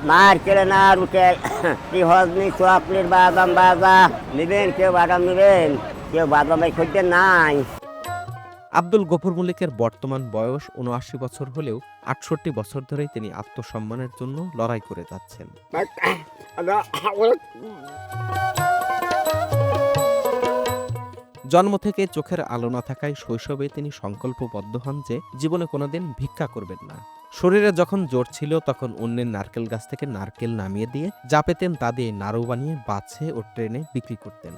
নারকেল না রুটেল কি হজনি চকলেট বাদাম বাজা নেবেন, কেউ বাদাম নেবেন, কেউ বাদামের খদ্দের নাই। আব্দুল গফুর মল্লিকের বর্তমান বয়স ৭৯ বছর হলেও ৬৮ বছর ধরেই তিনি আত্মসম্মানের জন্য লড়াই করে যাচ্ছেন। জন্ম থেকে চোখের আলো না থাকায় শৈশবে তিনি সংকল্পবদ্ধ হন যে জীবনে কোনোদিন ভিক্ষা করবেন না। শরীরে যখন জোর ছিল তখন অন্যের নারকেল গাছ থেকে নারকেল নামিয়ে দিয়ে যা পেতেন তা দিয়ে নাড়ু বানিয়ে বাছে ও ট্রেনে বিক্রি করতেন।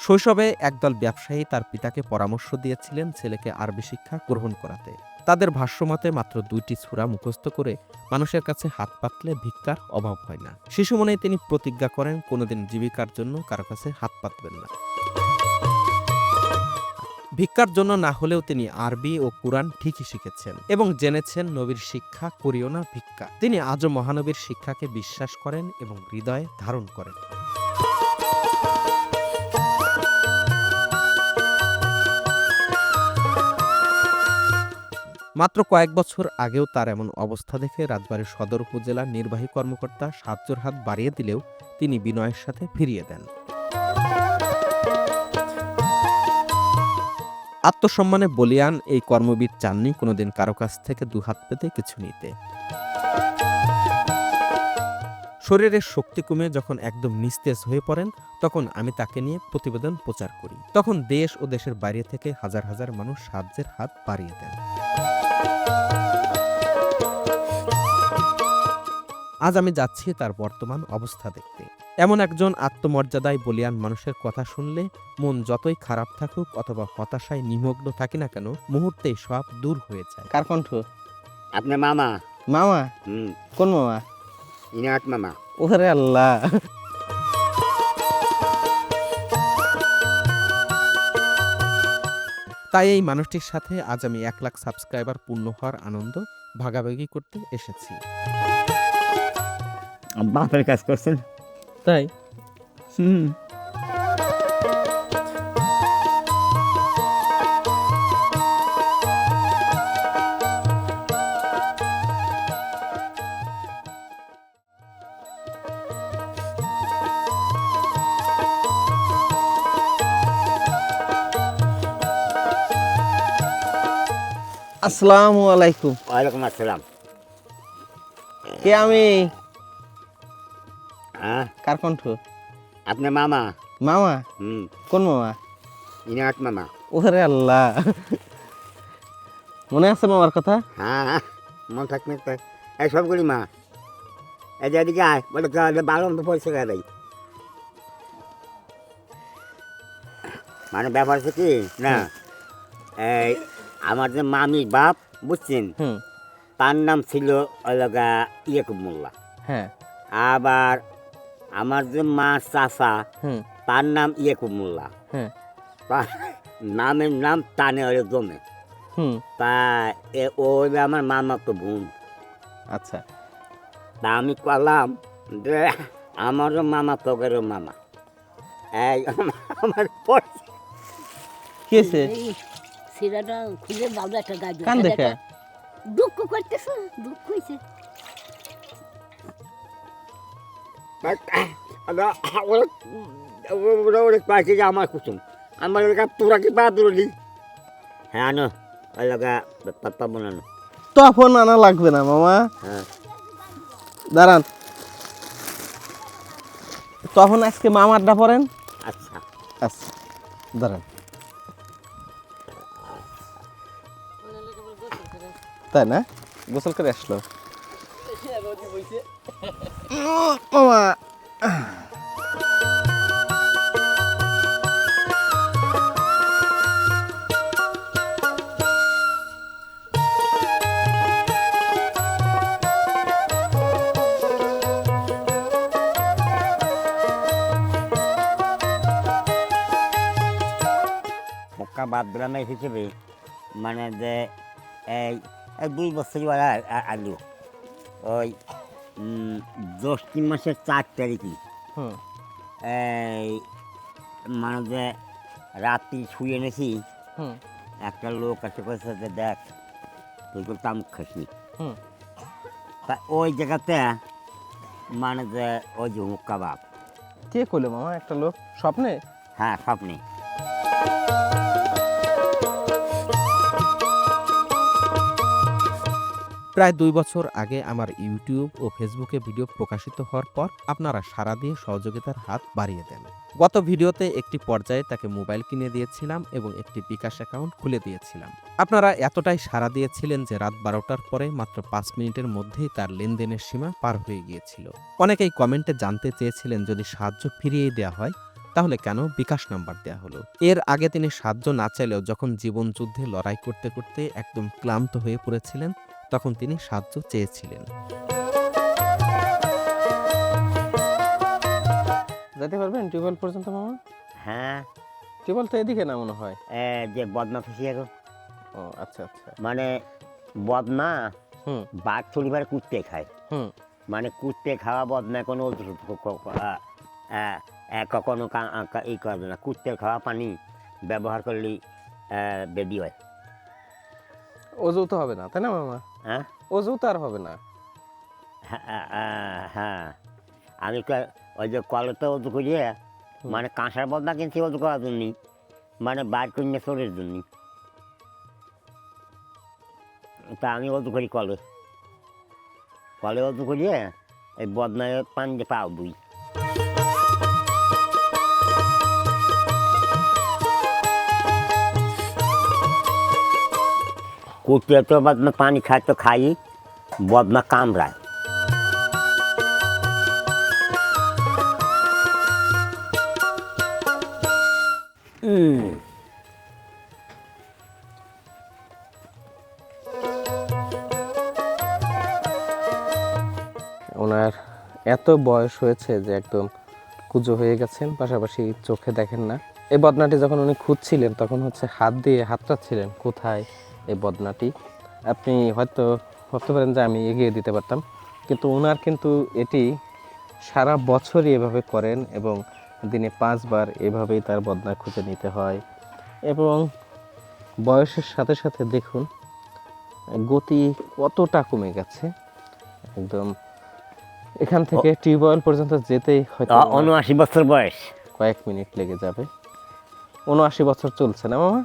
শৈশবে একদল ব্যবসায়ী তার পিতাকে পরামর্শ দিয়েছিলেন ছেলেকে আরবি শিক্ষা গ্রহণ করাতে। তাদের ভাষ্যমতে মাত্র ২টি সূরা মুখস্থ করে মানুষের কাছে হাত পাতলে ভিক্ষার অভাব হয় না। শিশু মনেই তিনি প্রতিজ্ঞা করেন কোনোদিন জীবিকার জন্য কারো কাছে হাত পাতবেন না। ভিক্ষার জন্য না হলেও তিনি আরবি ও কুরআন ঠিকই শিখেছেন এবং জেনেছেন নবীর শিক্ষা করিও না ভিক্ষা। তিনি আজও মহানবীর শিক্ষাকে বিশ্বাস করেন এবং হৃদয়ে ধারণ করেন। মাত্র কয়েক বছর আগেও তার এমন অবস্থা দেখে রাজবাড়ী সদর উপজেলার নির্বাহী কর্মকর্তা সাহায্যের হাত বাড়িয়ে দিলেও তিনি বিনয়ের সাথে ফিরিয়ে দেন। আত্মসম্মানে বলিয়ান এই কর্মবিদ চাননি কোনোদিন কারো কাছ থেকে দুহাত পেতে কিছু নিতে। শরীরের শক্তি কমে যখন একদম নিস্তেজ হয়ে পড়েন তখন আমি তাকে নিয়ে প্রতিবেদন প্রচার করি। তখন দেশ ও দেশের বাইরে থেকে হাজার হাজার মানুষ সাহায্যের হাত বাড়িয়ে দেন। আজ আমি যাচ্ছি তার বর্তমান অবস্থা দেখতে। এমন একজন আত্মমর্যাদায় বলিয়ান মানুষের কথা শুনলে মন যতই খারাপ থাকুক অথবা হতাশায় নিমগ্ন থাকি না কেন মুহূর্তেই সব দূর হয়ে যায়। কার কণ্ঠ? আপনার মামা। মামা? হুম, কোন মামা? ইনাট মামা। ওরে আল্লাহ! তাই এই মানুষটির সাথে আজ আমি ১ লাখ সাবস্ক্রাইবার পূর্ণ হওয়ার আনন্দ ভাগাভাগি করতে এসেছি। বাপের কাজ করছেন? তাই? হুম। আসসালামু আলাইকুম। ওয়ালাইকুম আসসালাম। কে আমি? হ্যাঁ, কার কণ্ঠ? আপনার মামা। মামা? হুম, কোন মামা? ইনাট মামা। ওরে আল্লাহ! মনে আছে মামার কথা? হ্যাঁ, মন থাকবে তো। এই সবগুলি মা, এই যে এদিকে আয়, বলে ভালো মতো পরিষ্কার দেয়। মানে ব্যাপার হচ্ছে কি না, এই আমার যে মামির বাপ বুঝছেন, হুম। তার নাম ছিল অলগা ইয়াকুব মোল্লা। হ্যাঁ। আবার আমার যে মা চাচা, হুম। তার নাম ইয়াকুব মোল্লা। হ্যাঁ। তার নামের নাম টানে ওরে জমে। হুম। তা ওই আমার মামা তো বোন। আচ্ছা। তা আমি করলাম যে আমারও মামা তোকেরও মামা। এই আমার কি হয়েছে? সিরাটা খুলে বাবু একটা গাছ কান দেখে? দুঃখ করতেছে, দুঃখ হয়েছে। ওরে পাইছে যে আমার কুসুম, আমার তোরা কি বাদ দিলি? হ্যাঁ আনো ওই লগা পাপ্পা বানানো। তখন আনা লাগবে না মামা। হ্যাঁ, দাঁড়ান, তখন আজকে মামারটা পড়েন। আচ্ছা আচ্ছা, দাঁড়ান। তাই না? গোসল করে আসলো মামা। মক্কা বাদ গ্রামের হিসেবে মানে যে এই ২ বছর আলু ওই জ্যৈষ্ঠ মাসের ৪ তারিখে হুম। এই মানে যে রাত্রি শুয়ে এনেছি, হুম। একটা লোক এসে কয়েছে যে দেখ তুই তো তামুক খাসনি। হুম। তা ওই জায়গাতে মানে যে ওই যে হুক কাবাব, কে কইলো মামা একটা লোক স্বপ্নে? হ্যাঁ স্বপ্নে। প্রায় 2 বছর আগে আমার ইউটিউব ও ফেসবুকে ভিডিও প্রকাশিত হওয়ার পর আপনারা সাড়া দিয়ে সহযোগিতার হাত বাড়িয়ে দেন। গত ভিডিওতে একটি পর্যায়ে তাকে মোবাইল কিনে দিয়েছিলাম এবং একটি বিকাশ অ্যাকাউন্ট খুলে দিয়েছিলাম। আপনারা এতটাই সাড়া দিয়েছিলেন যে রাত 12টার পরে মাত্র 5 মিনিটের মধ্যেই তার লেনদেনের সীমা পার হয়ে গিয়েছিল। অনেকেই কমেন্টে জানতে চেয়েছিলেন যদি সাহায্য ফিরিয়ে দেওয়া হয় তাহলে কেন বিকাশ নাম্বার দেয়া হলো। এর আগে তিনি সাহায্য না চাইলেও যখন জীবন যুদ্ধে লড়াই করতে করতে একদম ক্লান্ত হয়ে পড়েছিলেন তখন তিনি সাহায্য চেয়েছিলেন। যেতে পারবেন টিউবওয়েল পর্যন্ত মামা? হ্যাঁ টিউবওয়েল তো এদিকে না মনে হয়। যে বদনা খুশি ও আচ্ছা আচ্ছা। মানে বদনা হুম বাঘ পরিবার কুত্তে খায়, হুম। মানে কুত্তে খাওয়া বদনা কোনো কখনো ই করবে না। কুত্তের খাওয়া পানি ব্যবহার করলেই বেবি হয়। অজু তো হবে না তাই না মামা? হ্যাঁ অজু তো আর হবে না। হ্যাঁ আমি ওই যে কলতে উজু করিয়ে মানে কাঁসার বদনা কিনছি উজু করার জন্য, মানে বাইর করিয়ে চোরের জন্য। তা আমি উজু করি কলে, কলে উজু করিয়ে এই বদনায় পানি দিয়ে পাও বুই। কুত্তে তো বদনা পানি খায় তো খাই, বদনা কামড়ায়। ওনার এত বয়স হয়েছে যে একদম কুজো হয়ে গেছেন, পাশাপাশি চোখে দেখেন না। এই বদনাটি যখন উনি খুঁজছিলেন তখন হচ্ছে হাত দিয়ে হাতড়াচ্ছিলেন কোথায় এই বদনাটি। আপনি হয়তো ভাবতে পারেন যে আমি এগিয়ে দিতে পারতাম, কিন্তু ওনার কিন্তু এটি সারা বছরই এভাবে করেন এবং দিনে 5 বার এভাবেই তার বদনা খুঁজে নিতে হয়। এবং বয়সের সাথে সাথে দেখুন গতি কতটা কমে গেছে। একদম এখান থেকে টিউবওয়েল পর্যন্ত যেতেই হয়তো 79 বছর বয়স। কয়েক মিনিট লেগে যাবে। 79 বছর চলছে না মামা?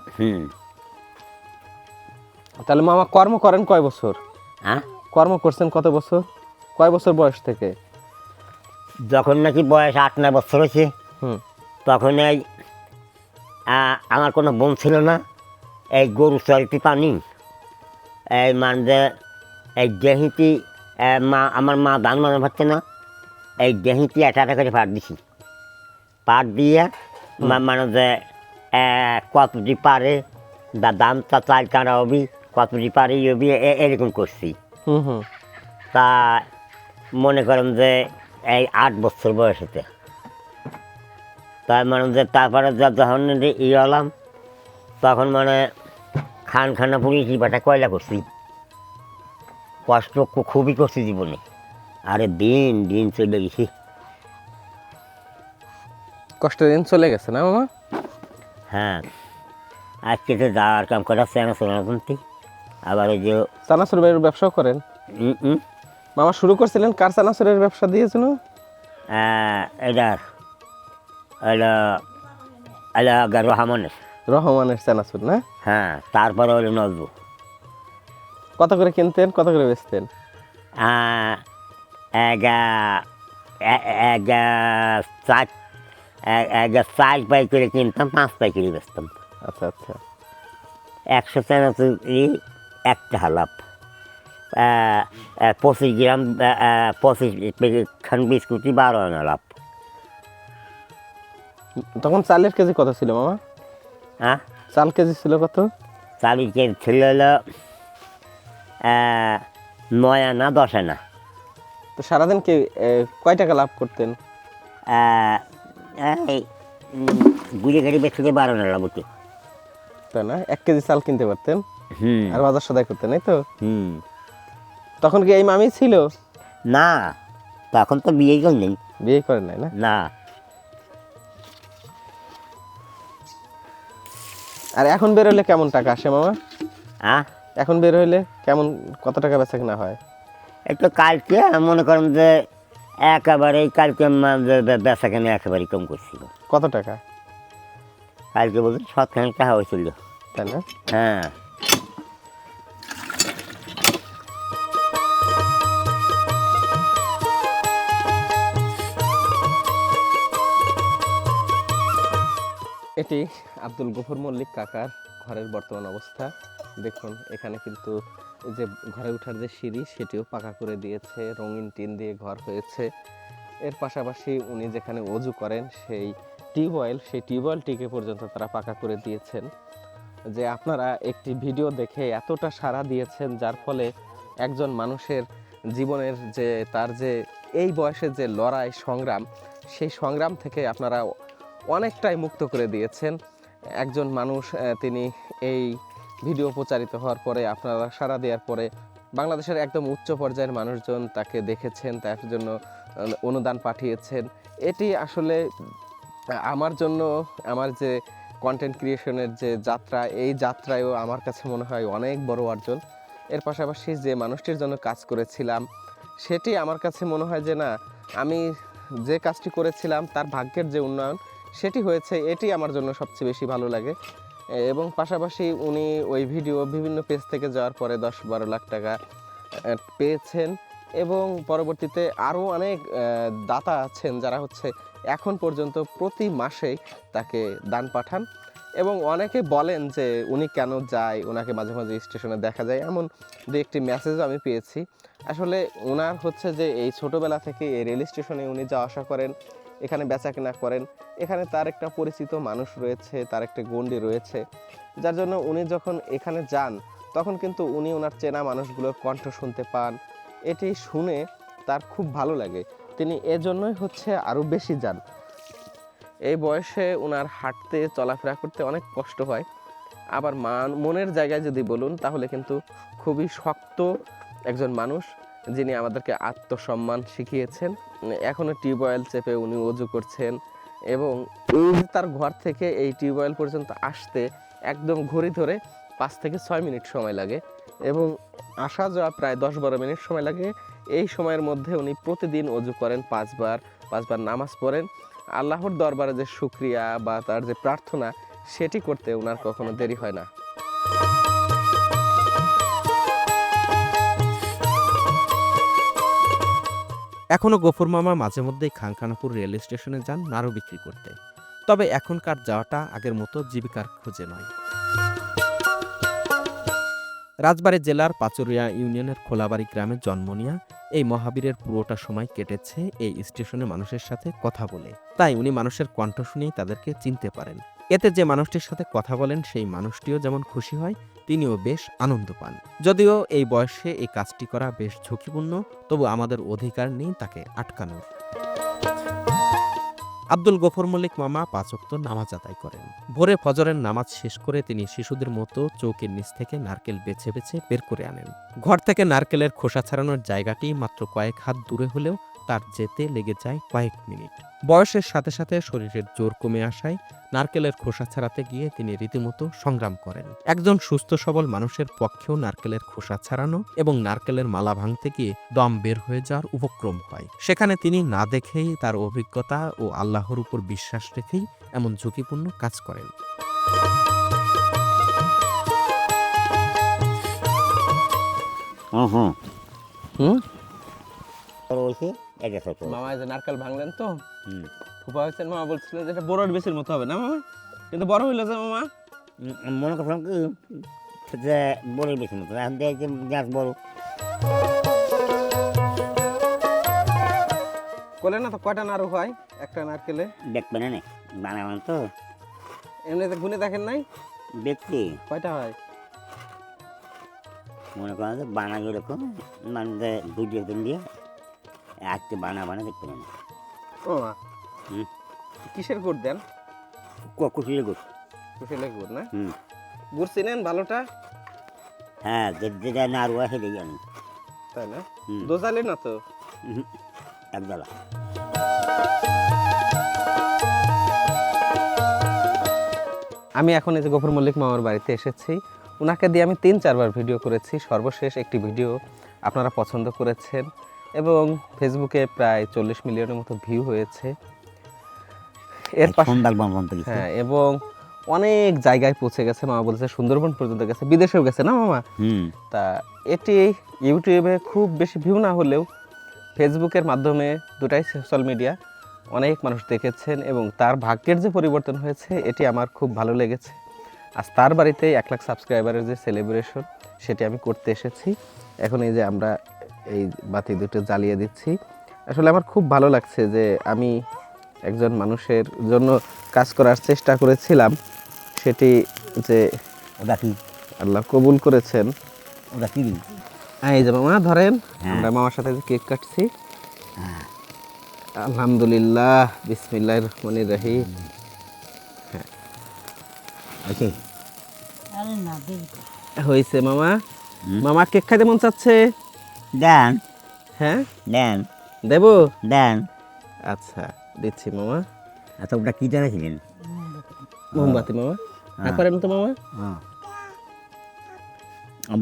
তাহলে মামা কর্ম করেন কয় বছর? হ্যাঁ কর্ম করছেন কত বছর? কয় বছর বয়স থেকে? যখন নাকি বয়স 8-9 বছর হয়েছে হুম তখন এই আমার কোনো বোন ছিল না, এই গরু চলতি পানি এই মানে এই দেহিটি আমার মা ধান মানে পাচ্ছে না, এই দেহিটি একটা করে পাট দিছি। পাট দিয়ে মানে যে কতটি পারে দাম তা চাল কাঁড়া হবি, কতটি পারে হবি এরকম করছি। হুম হুম। তা মনে করেন যে এই 8 বছর বয়সেতে, তাই মানে যে তারপরে যখন হলাম তখন মানে খানা পুড়িয়েছি, বাটা কয়লা করছি, কষ্ট খুবই করছি জীবনে। আরে দিন দিন চলে গেছি। কষ্টের দিন চলে গেছে না মামা? হ্যাঁ আজকে তো যাওয়ার কাম করা চেনা সোনাতন্তি, আবার ওই যে চানাচুর বাড়ির ব্যবসাও করেন মামা? শুরু করছিলেন কার চানাচুরের ব্যবসা দিয়েছিল? এটার এটা রহমানের। রহমানের চানাচুর না? হ্যাঁ তারপরে হলো নজরু। কত করে কিনতেন, কত করে বেচতেন? চার পাই করে কিনতাম, 5 পাইকারি বেচতাম। আচ্ছা আচ্ছা। 100 চানাচুরি 1 টাকা লাভ। 25 গ্রাম 25 খান বিস্কুটি 12 আনা লাভ। তখন চালের কেজি কত ছিল মামা? হ্যাঁ চাল কেজি ছিল কত? চালের কেজি ছিল হলো 9 আনা 10 আনা। তো সারাদিন কি কয় টাকা লাভ করতেন? গুড়ি গাড়ি বেচতে 12 আনা লাভ হতো। তাই না? 1 কেজি চাল কিনতে পারতেন আর বাজার সদাই করতেন, এই তো? তখন কি এই মামি ছিল? না তখন তো বিয়ে করেন, বিয়ে করেন নাই না? না। আর এখন বেরোলে কেমন টাকা আসে মামা? এখন বের হইলে কেমন কত টাকা বেচা কিনা হয়? একটু কালকে মনে করেন যে একেবারেই কালকে বেচা কেনা একেবারেই কম করছিল। কত টাকা? কালকে বলতে 7 টাকা হয়েছিল। তাই না? হ্যাঁ, এটি আব্দুল গফুর মল্লিক কাকার ঘরের বর্তমান অবস্থা। দেখুন এখানে কিন্তু এই যে ঘরে ওঠার যে সিঁড়ি সেটিও পাকা করে দিয়েছে, রঙিন টিন দিয়ে ঘর হয়েছে। এর পাশাপাশি উনি যেখানে অজু করেন সেই টিউবওয়েলটিকে পর্যন্ত তারা পাকা করে দিয়েছেন। যে আপনারা একটি ভিডিও দেখে এতটা সাড়া দিয়েছেন, যার ফলে একজন মানুষের জীবনের যে তার যে এই বয়সে যে লড়াই সংগ্রাম, সেই সংগ্রাম থেকে আপনারা অনেকটাই মুক্ত করে দিয়েছেন। একজন মানুষ তিনি এই ভিডিও প্রচারিত হওয়ার পরে, আপনারা সাড়া দেওয়ার পরে বাংলাদেশের একদম উচ্চ পর্যায়ের মানুষজন তাকে দেখেছেন, তার জন্য অনুদান পাঠিয়েছেন। এটি আসলে আমার জন্য, আমার যে কন্টেন্ট ক্রিয়েশনের যে যাত্রা, এই যাত্রায়ও আমার কাছে মনে হয় অনেক বড় অর্জন। এর পাশাপাশি যে মানুষটির জন্য কাজ করেছিলাম, সেটি আমার কাছে মনে হয় যে না, আমি যে কাজটি করেছিলাম তার ভাগ্যের যে উন্নয়ন সেটি হয়েছে, এটি আমার জন্য সবচেয়ে বেশি ভালো লাগে। এবং পাশাপাশি উনি ওই ভিডিও বিভিন্ন পেজ থেকে যাওয়ার পরে 10-12 লাখ টাকা পেয়েছেন। এবং পরবর্তীতে আরও অনেক দাতা আছেন যারা হচ্ছে এখন পর্যন্ত প্রতি মাসেই তাকে দান পাঠান। এবং অনেকে বলেন যে উনি কেন যায়, ওনাকে মাঝে মাঝে স্টেশনে দেখা যায়, এমন দু একটি মেসেজও আমি পেয়েছি। আসলে ওনার হচ্ছে যে এই ছোটোবেলা থেকে এই রেল স্টেশনে উনি যাওয়া আসা করেন, এখানে বেচা কেনা করেন, এখানে তার একটা পরিচিত মানুষ রয়েছে, তার একটা গণ্ডি রয়েছে, যার জন্য উনি যখন এখানে যান তখন কিন্তু উনি ওনার চেনা মানুষগুলোর কণ্ঠ শুনতে পান। এটি শুনে তার খুব ভালো লাগে, তিনি এজন্যই হচ্ছে আরও বেশি যান। এই বয়সে ওনার হাঁটতে চলাফেরা করতে অনেক কষ্ট হয়। আবার মনের জায়গায় যদি বলুন তাহলে কিন্তু খুবই শক্ত একজন মানুষ, যিনি আমাদেরকে আত্মসম্মান শিখিয়েছেন। এখনও টিউবওয়েল চেপে উনি অজু করছেন, এবং এই যে তার ঘর থেকে এই টিউবওয়েল পর্যন্ত আসতে একদম ঘড়ি ধরে 5 থেকে 6 মিনিট সময় লাগে, এবং আসা যাওয়া প্রায় 10-12 মিনিট সময় লাগে। এই সময়ের মধ্যে উনি প্রতিদিন অজু করেন 5 বার নামাজ পড়েন। আল্লাহর দরবারে যে শুকরিয়া বা তার যে প্রার্থনা, সেটি করতে ওনার কখনো দেরি হয় না। এখনও গফুর মামা মাঝে মধ্যেই খানখানাপুর রেল স্টেশনে যান নাড়ু বিক্রি করতে। তবে এখনকার যাওয়াটা আগের মতো জীবিকার খোঁজে নয়। রাজবাড়ী জেলার পাচুরিয়া ইউনিয়নের খোলাবাড়ি গ্রামে জন্ম নেয়া এই মহাবীরের পুরোটা সময় কেটেছে এই স্টেশনে মানুষের সাথে কথা বলে। তাই উনি মানুষের কণ্ঠ শুনেই তাদেরকে চিনতে পারেন। এতে যে মানুষটির সাথে কথা বলেন সেই মানুষটিও যেমন খুশি হয়, তিনিও বেশ আনন্দ পান। যদিও এই বয়সে এই কাজটি করা বেশ ঝুঁকিপূর্ণ, তবু আমাদের অধিকার নেই তাকে আটকানোর। আব্দুল গফুর মল্লিক মামা 5 ওয়াক্ত নামাজ আদায় করেন। ভোরে ফজরের নামাজ শেষ করে তিনি শিশুদের মতো চৌকির নিচ থেকে নারকেল বেছে বেছে বের করে আনেন। ঘর থেকে নারকেলের খোসা ছাড়ানোর জায়গাটি মাত্র কয়েক হাত দূরে হলেও তার যেতে লেগে যায় কয়েক মিনিট। বয়সের সাথে সাথে শরীরের জোর কমে আসায় নারকেলের খোসা ছাড়াতে গিয়ে তিনি রীতিমতো সংগ্রাম করেন। একজন সুস্থ সবল মানুষের পক্ষেও নারকেলের খোসা ছাড়ানো এবং নারকেলের মালা ভাঙতে গিয়ে দম বের হয়ে যাওয়ার উপক্রম হয়। সেখানে তিনি না দেখেই, তার অভিজ্ঞতা ও আল্লাহর উপর বিশ্বাস রেখেই এমন ঝুঁকিপূর্ণ কাজ করেন। হুম, হুম, রয়েছে এটা ছোট। মামা এই যে নারকেল ভাঙলেন তো, হুম, ফুপা হয়েছেন, মামা বলছিল যে এটা বড় বেশির মতো হবে না মামা, কিন্তু বড় হইলো যে মামা। মনে করলাম কি যে বড় বেশি মতো, এখন দেখছি গাছ বড়। করলে না তো কয়টা নাড়ু হয় একটা নারকেলে? দেখবেন না বানাবেন তো, এমনিতে গুনে দেখেন নাই দেখছি কয়টা হয়? মনে করেন যে বানা যেরকম মানে 2 দিন দিয়ে আজকে বানা দেখতে পারেন। ও মা, হুম, কিসের গুড় দেন? কুচিয়ে গুড়। কুশিলের গুড় না? হুম, গুড় চিনেন ভালোটা? হ্যাঁ, যেটা নাড়ু আছে দেখি আমি। তাই না? হুম, দোজালি না তো? একদলা। আমি এখন এই যে গফুর মল্লিক মামার বাড়িতে এসেছি। ওনাকে দিয়ে আমি 3-4 বার ভিডিও করেছি। সর্বশেষ একটি ভিডিও আপনারা পছন্দ করেছেন এবং ফেসবুকে প্রায় 40 মিলিয়নের মতো ভিউ হয়েছে। এর পাশে সুন্দরবন পর্যন্ত গেছে। হ্যাঁ, এবং অনেক জায়গায় পৌঁছে গেছে। মামা বলছে সুন্দরবন পর্যন্ত গেছে, বিদেশেও গেছে না মামা? হুম। তা এটি ইউটিউবে খুব বেশি ভিউ না হলেও ফেসবুকের মাধ্যমে, দুটাই সোশ্যাল মিডিয়া, অনেক মানুষ দেখেছেন এবং তার ভাগ্যের যে পরিবর্তন হয়েছে এটি আমার খুব ভালো লেগেছে। আজ তার বাড়িতে 1 লাখ সাবস্ক্রাইবারের যে সেলিব্রেশন সেটি আমি করতে এসেছি। এখন এই যে আমরা এই বাতি দুটো জ্বালিয়ে দিচ্ছি। আসলে আমার খুব ভালো লাগছে যে আমি একজন মানুষের জন্য কাজ করার চেষ্টা করেছিলাম, সেটি যে ওটা কি? আল্লাহ কবুল করেছেন। ওটা কি? এই যে মামা ধরেন, হ্যাঁ। আমরা মামার সাথে যে কেক কাটছি। আলহামদুলিল্লাহ, বিসমিল্লাহির রহমানির রহিম। ওকে। আরে না দেরি হয়েছে মামা। মামা কেক খাইতে মন চাচ্ছে? দেন হ্যাঁ, দেন দেব? দেন। আচ্ছা, দিচ্ছি মামা। আচ্ছা, ওটা কি জানাছিলেন? মোমবাতি মামা। হ্যাঁ, করেন তো মামা।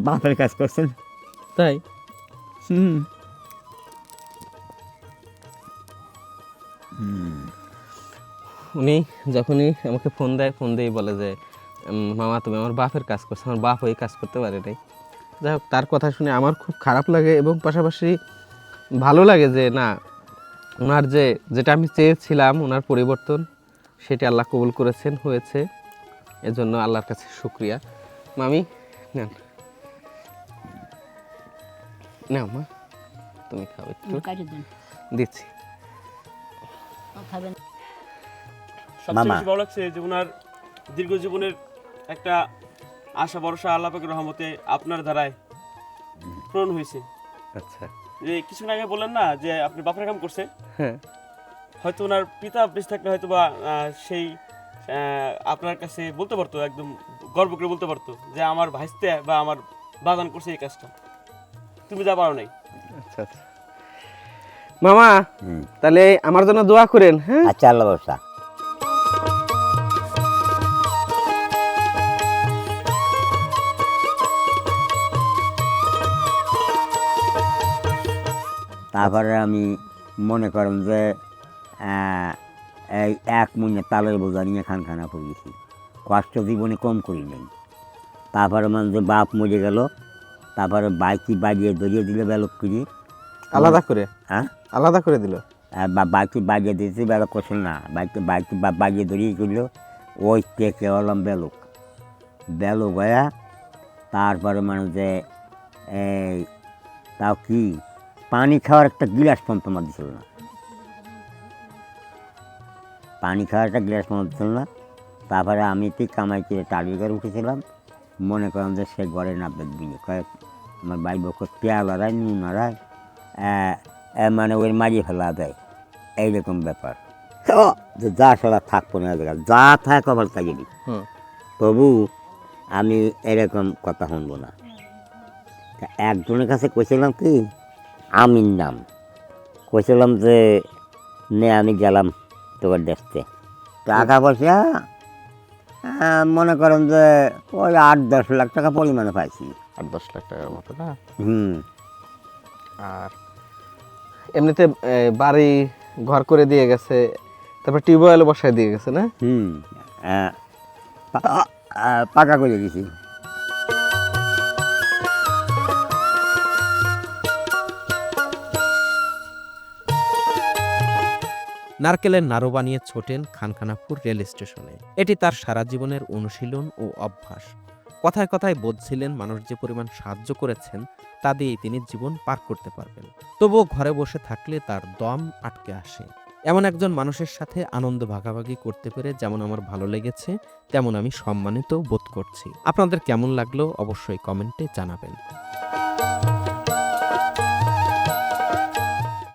বাপের কাজ করছেন? তাই? হুম। উনি যখনই আমাকে ফোন দেয়, ফোন দিয়ে বলে যে মামা তুমি আমার বাপের কাজ করছো, আমার বাপ ওই কাজ করতে পারে নাই। যাই হোক, তার কথা শুনে আমার খুব খারাপ লাগে এবং পাশাপাশি ভালো লাগে যে না, ওনার যেটা আমি চেয়েছিলাম, ওনার পরিবর্তন, সেটি আল্লাহ কবুল করেছেন, হয়েছে। এজন্য আল্লাহর কাছে শুকরিয়া। মামি নেন, নাও মা, তুমি খাও একটু। কাটে দেন, দিচ্ছি। খাবেন। সবচেয়ে মামা। বেশি ভালো লাগছে যে ওনার দীর্ঘ জীবনের একটা আশা ভরসা আল্লাহ পাকের রহমতে আপনার ধারায় পূরণ হয়েছে। আচ্ছা, যে কিছুদিন আগে বললেন না যে আপনি বাপের কাম করছে, হ্যাঁ, হয়তো ওনার পিতা বেঁচে থাকলে হয়তো বা সেই আপনার কাছে বলতে পারতো, একদম গর্ব করে বলতে পারতো যে আমার ভাইস্তে বা আমার বাগান করছে এই কাজটা, তুমি যা পারো নাই। আচ্ছা আচ্ছা মামা, হুম। তাহলে আমার জন্য দোয়া করেন। হ্যাঁ, আচ্ছা, আল্লাহ ব্যবসা। তারপরে আমি মনে করেন যে এই 1 মহিনা তালের বোঝা নিয়ে খানখানা পড়েছি, কষ্ট জীবনে কম করি নেই। তারপরে মানে যে বাপ মরে গেল, তারপরে বাইকটি বাজিয়ে ধরিয়ে দিলে বেলক করি। আলাদা করে, হ্যাঁ, আলাদা করে দিল। বাইকটি বাজিয়ে দিয়েছি, বেলক করছিল না, বাইকটি বাজিয়ে ধরিয়ে করলো। ওই থেকে হলাম বেলক হয়ে তারপরে মানে যে এই তাও কি পানি খাওয়ার একটা গিলাস পর্যন্ত আমার দিছিল না, পানি খাওয়ার একটা গ্লাস পর্যন্ত দিছিল না। তারপরে আমি ঠিক কামাই করে টালি করে উঠেছিলাম, মনে করেন যে সে ঘরে না বেদবিনি কয়েক আমার ভাই বউকে পেয়াল হারায়, নুন হারায়, মানে ওই মারিয়ে ফেলা দেয়, এইরকম ব্যাপার। তো যে যা সারা থাকবো না, যা থাক আবার তাই তবু আমি এরকম কথা শুনবো না। তা একজনের কাছে কইছিলাম কি, আমির নাম, কইছিলাম যে নে আমি গেলাম তোর দেখতে, টাকা পয়সা মনে করেন যে ওই 8-10 লাখ টাকা পরিমাণে পাইছি। 8-10 লাখ টাকার মতো না? হুম। আর এমনিতে বাড়ি ঘর করে দিয়ে গেছে, তারপর টিউবওয়েল বসায় দিয়ে গেছে না? হুম। পাকা করে দিছি। নারকেলের নাড়ু বানিয়ে ছোটেন খানখানাপুর রেল স্টেশনে। এটি তার সারা জীবনের অনুশীলন ও অভ্যাস। কথায় কথায় বলছিলেন মানুষ যে পরিমাণ সাহায্য করেছেন তা দিয়েই তিনি জীবন পার করতে পারবেন। তবুও ঘরে বসে থাকলে তার দম আটকে আসে। এমন একজন মানুষের সাথে আনন্দ ভাগাভাগি করতে পেরে যেমন আমার ভালো লেগেছে, তেমন আমি সম্মানিত বোধ করছি। আপনাদের কেমন লাগলো অবশ্যই কমেন্টে জানাবেন।